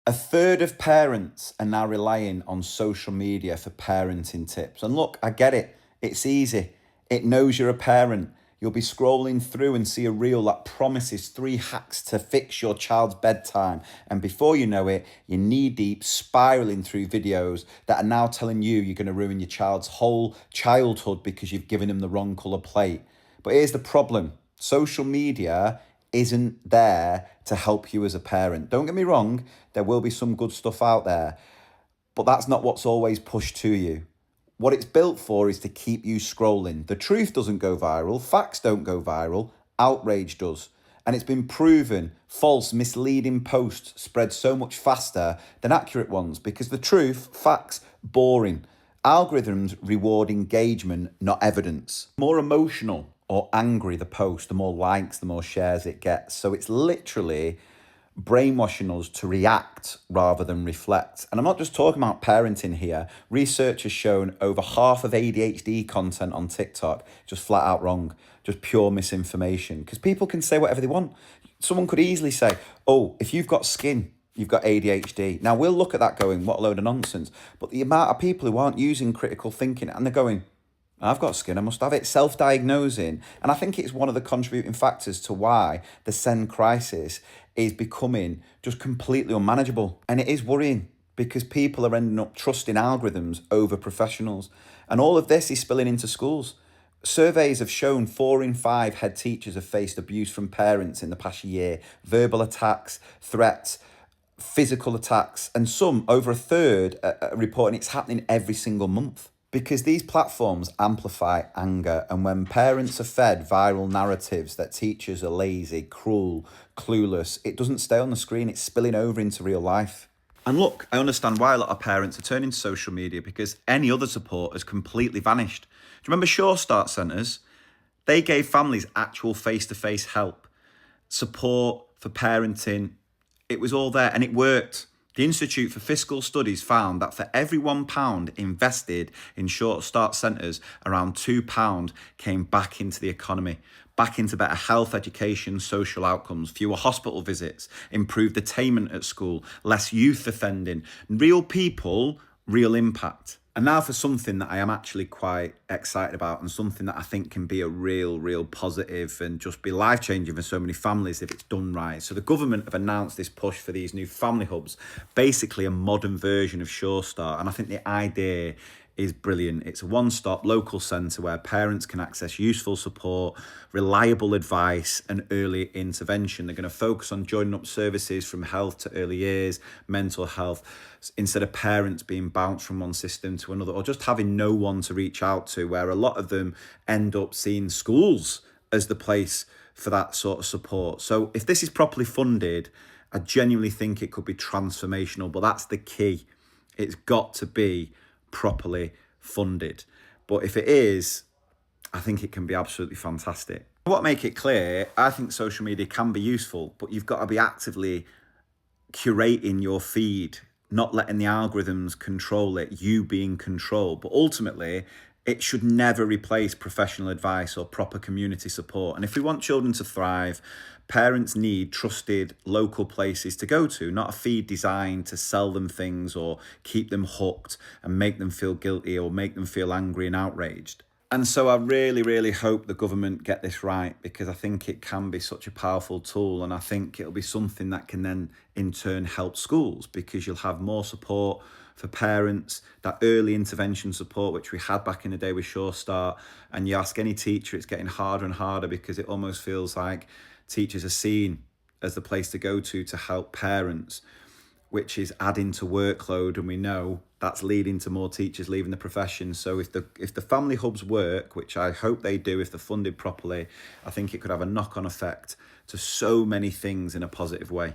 A third of parents are now relying on social media for parenting tips. And look, I get it. It's easy. It knows you're a parent. You'll be scrolling through and see a reel that promises 3 hacks to fix your child's bedtime. And before you know it, you're knee deep spiraling through videos that are now telling you you're going to ruin your child's whole childhood because you've given them the wrong colour plate. But here's the problem. Social media isn't there to help you as a parent. Don't get me wrong, there will be some good stuff out there, but that's not what's always pushed to you. What it's built for is to keep you scrolling. The truth doesn't go viral, facts don't go viral, outrage does. And it's been proven false, misleading posts spread so much faster than accurate ones because the truth, facts, boring. Algorithms reward engagement, not evidence. More emotional or angry the post, the more likes, the more shares it gets. So it's literally brainwashing us to react rather than reflect. And I'm not just talking about parenting here. Research has shown over half of ADHD content on TikTok just flat out wrong, just pure misinformation. Because people can say whatever they want. Someone could easily say, oh, if you've got skin, you've got ADHD. Now we'll look at that going, what a load of nonsense. But the amount of people who aren't using critical thinking and they're going, I've got skin, I must have it, self-diagnosing. And I think it's one of the contributing factors to why the SEND crisis is becoming just completely unmanageable. And it is worrying because people are ending up trusting algorithms over professionals. And all of this is spilling into schools. Surveys have shown 4 in 5 head teachers have faced abuse from parents in the past year, verbal attacks, threats, physical attacks, and some, over a third, are reporting it's happening every single month. Because these platforms amplify anger, and when parents are fed viral narratives that teachers are lazy, cruel, clueless, it doesn't stay on the screen, it's spilling over into real life. And look, I understand why a lot of parents are turning to social media because any other support has completely vanished. Do you remember Sure Start Centres? They gave families actual face-to-face help, support for parenting. It was all there and it worked. The Institute for Fiscal Studies found that for every £1 invested in Sure Start Centres, around £2 came back into the economy, back into better health, education, social outcomes, fewer hospital visits, improved attainment at school, less youth offending, real people, real impact. And now for something that I am actually quite excited about and something that I think can be a real positive and just be life-changing for so many families if it's done right. So the government have announced this push for these new family hubs, basically a modern version of Sure Start. And I think the idea is brilliant. It's a one-stop local centre where parents can access useful support, reliable advice and early intervention. They're going to focus on joining up services from health to early years, mental health, instead of parents being bounced from one system to another or just having no one to reach out to, where a lot of them end up seeing schools as the place for that sort of support. So if this is properly funded, I genuinely think it could be transformational, but that's the key. It's got to be properly funded. But if it is, I think it can be absolutely fantastic. I want to make it clear, I think social media can be useful, but you've got to be actively curating your feed, not letting the algorithms control it, you be in control. But ultimately, it should never replace professional advice or proper community support. And if we want children to thrive, parents need trusted local places to go to, not a feed designed to sell them things or keep them hooked and make them feel guilty or make them feel angry and outraged. And so I really hope the government get this right because I think it can be such a powerful tool, and I think it'll be something that can then in turn help schools because you'll have more support for parents, that early intervention support which we had back in the day with Sure Start. And you ask any teacher, it's getting harder and harder because it almost feels like teachers are seen as the place to go to help parents, which is adding to workload, and we know that's leading to more teachers leaving the profession. So if the family hubs work, which I hope they do if they're funded properly, I think it could have a knock-on effect to so many things in a positive way.